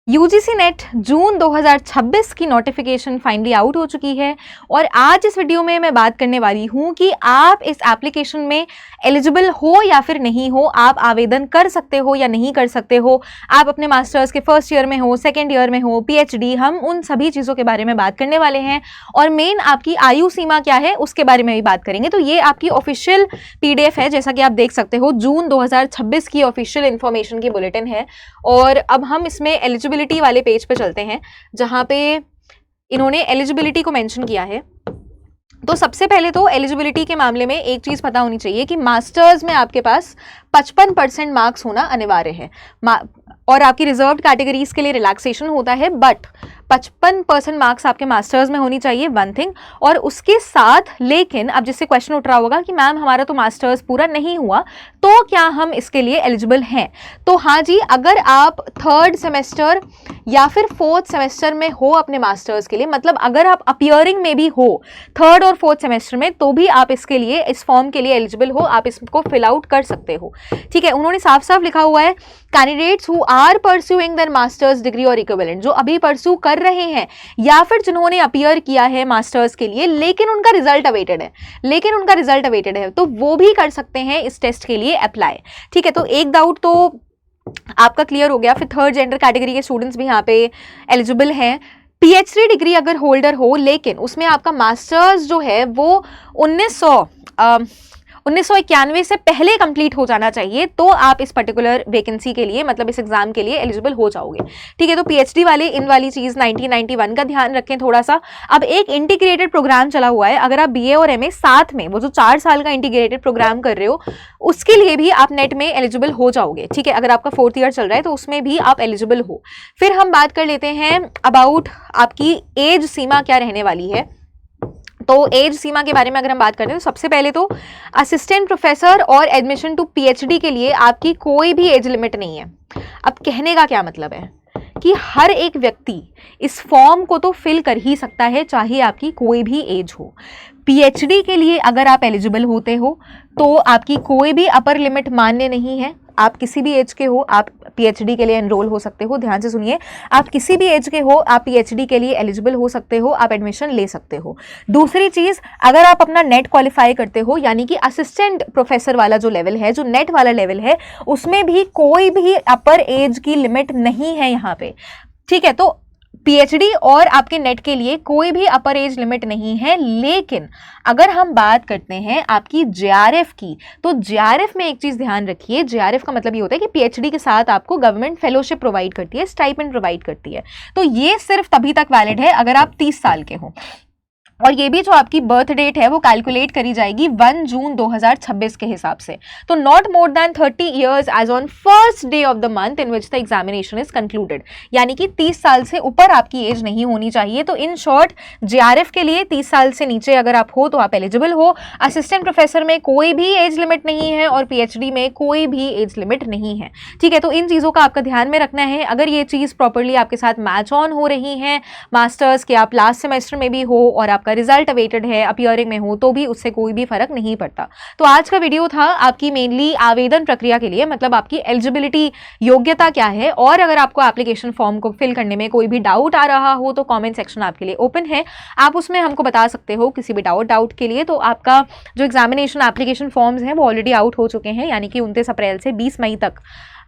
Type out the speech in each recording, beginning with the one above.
UGC net जून 2026 की notification finally out हो चुकी है और आज इस वीडियो में मैं बात करने वाली हूं कि आप इस एप्लीकेशन में एलिजिबल हो या फिर नहीं हो, आप आवेदन कर सकते हो या नहीं कर सकते हो, आप अपने मास्टर्स के फर्स्ट ईयर में हो, सेकेंड ईयर में हो, पीएचडी, हम उन सभी चीज़ों के बारे में बात करने वाले हैं और मेन आपकी आयु सीमा क्या है उसके बारे में भी बात करेंगे। तो ये आपकी ऑफिशियल पीडीएफ है, जैसा कि आप देख सकते हो, जून 2026 की ऑफिशियल इंफॉर्मेशन की बुलेटिन है। और अब हम इसमें एलिजिबिलिटी वाले पेज पे चलते हैं जहां पे इन्होंने एलिजिबिलिटी को मेंशन किया है। तो सबसे पहले तो एलिजिबिलिटी के मामले में एक चीज पता होनी चाहिए कि मास्टर्स में आपके पास 55% मार्क्स होना अनिवार्य है और आपकी रिजर्व्ड कैटेगरीज के लिए रिलैक्सेशन होता है, बट 55% मार्क्स आपके मास्टर्स में होनी चाहिए, वन थिंग। और उसके साथ लेकिन अब जिससे क्वेश्चन उठ रहा होगा कि मैम हमारा तो मास्टर्स पूरा नहीं हुआ, तो क्या हम इसके लिए एलिजिबल हैं? तो हाँ जी, अगर आप थर्ड सेमेस्टर या फिर फोर्थ सेमेस्टर में हो अपने मास्टर्स के लिए, मतलब अगर आप अपीयरिंग में भी हो थर्ड और फोर्थ सेमेस्टर में, तो भी आप इसके लिए, इस फॉर्म के लिए एलिजिबल हो, आप इसको फिल आउट कर सकते हो। ठीक है, उन्होंने साफ साफ लिखा हुआ है candidates who are pursuing their master's degree और इक्विवेलेंट, जो अभी परस्यू कर रहे हैं या फिर जिन्होंने अपीयर किया है मास्टर्स के लिए लेकिन उनका रिजल्ट अवेटेड है, तो वो भी कर सकते हैं इस टेस्ट के लिए अप्लाई। ठीक है, तो एक डाउट तो आपका क्लियर हो गया। फिर थर्ड जेंडर कैटेगरी के स्टूडेंट्स भी यहाँ पे एलिजिबल हैं। पीएचडी डिग्री अगर होल्डर हो लेकिन उसमें आपका मास्टर्स जो है वो 1991 से पहले कंप्लीट हो जाना चाहिए, तो आप इस पर्टिकुलर वैकेंसी के लिए, मतलब इस एग्जाम के लिए एलिजिबल हो जाओगे। ठीक है, तो पीएचडी वाले इन वाली चीज 1991 का ध्यान रखें थोड़ा सा। अब एक इंटीग्रेटेड प्रोग्राम चला हुआ है, अगर आप बीए और एमए साथ में, वो जो 4 साल का इंटीग्रेटेड प्रोग्राम कर रहे हो, उसके लिए भी आप नेट में एलिजिबल हो जाओगे। ठीक है, अगर आपका 4th ईयर चल रहा है तो उसमें भी आप एलिजिबल हो। फिर हम बात कर लेते हैं अबाउट आपकी एज सीमा क्या रहने वाली है। तो एज सीमा के बारे में अगर हम बात करते हैं तो सबसे पहले तो असिस्टेंट प्रोफेसर और एडमिशन टू पीएचडी के लिए आपकी कोई भी एज लिमिट नहीं है। अब कहने का क्या मतलब है कि हर एक व्यक्ति इस फॉर्म को तो फिल कर ही सकता है, चाहे आपकी कोई भी एज हो। पीएचडी के लिए अगर आप एलिजिबल होते हो तो आपकी कोई भी अपर लिमिट मान्य नहीं है। आप किसी भी एज के हो, आप पीएचडी के लिए एनरोल हो सकते हो। ध्यान से सुनिए, आप किसी भी एज के हो, आप पीएचडी के लिए एलिजिबल हो सकते हो, आप एडमिशन ले सकते हो। दूसरी चीज, अगर आप अपना नेट क्वालिफाई करते हो, यानी कि असिस्टेंट प्रोफेसर वाला जो लेवल है, जो नेट वाला लेवल है, उसमें भी कोई भी अपर एज की लिमिट नहीं है यहाँ पे। ठीक है, तो पीएचडी और आपके नेट के लिए कोई भी अपर एज लिमिट नहीं है। लेकिन अगर हम बात करते हैं आपकी जेआरएफ की, तो जेआरएफ में एक चीज ध्यान रखिए, जेआरएफ का मतलब ये होता है कि पीएचडी के साथ आपको गवर्नमेंट फेलोशिप प्रोवाइड करती है, स्टाइपेंड प्रोवाइड करती है। तो ये सिर्फ तभी तक वैलिड है अगर आप 30 साल के हो। और ये भी जो आपकी बर्थ डेट है वो कैलकुलेट करी जाएगी 1 जून 2026 के हिसाब से। तो not more than 30 years age on first day of the month in which the examination is concluded, यानी कि 30 साल से ऊपर आपकी एज नहीं होनी चाहिए। तो इन शॉर्ट, जेआरएफ के लिए 30 साल से नीचे अगर आप हो तो आप एलिजिबल हो। असिस्टेंट प्रोफेसर में कोई भी एज लिमिट नहीं है और पीएचडी में कोई भी एज लिमिट नहीं है। ठीक है, तो इन चीज़ों का आपका ध्यान में रखना है। अगर ये चीज़ प्रॉपरली आपके साथ मैच ऑन हो रही है, मास्टर्स के आप लास्ट सेमेस्टर में भी हो और आपका रिजल्ट अवेटेड है, अपीयरिंग में हो, तो भी उससे कोई भी फर्क नहीं पड़ता। तो आज का वीडियो था आपकी मेनली आवेदन प्रक्रिया के लिए, मतलब आपकी एलिजिबिलिटी योग्यता क्या है। और अगर आपको एप्लीकेशन फॉर्म को फिल करने में कोई भी डाउट आ रहा हो तो कमेंट सेक्शन आपके लिए ओपन है, आप उसमें हमको बता सकते हो किसी भी डाउट के लिए। तो आपका जो एग्जामिनेशन एप्लीकेशन फॉर्म्स हैं वो ऑलरेडी आउट हो चुके हैं, यानी कि 29 अप्रैल से 20 मई तक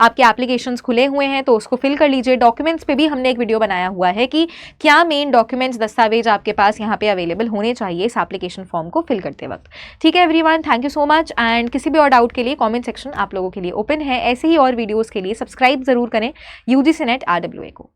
आपके एप्लीकेशंस खुले हुए हैं, तो उसको फिल कर लीजिए। डॉक्यूमेंट्स पे भी हमने एक वीडियो बनाया हुआ है कि क्या मेन डॉक्यूमेंट्स, दस्तावेज आपके पास यहाँ पे अवेलेबल होने चाहिए इस एप्लीकेशन फॉर्म को फिल करते वक्त। ठीक है everyone, thank you so much. And किसी भी और डाउट के लिए कमेंट सेक्शन आप लोगों के लिए ओपन है। ऐसे ही और वीडियोज़ के लिए सब्सक्राइब जरूर करें यूजीसी नेट RWA को।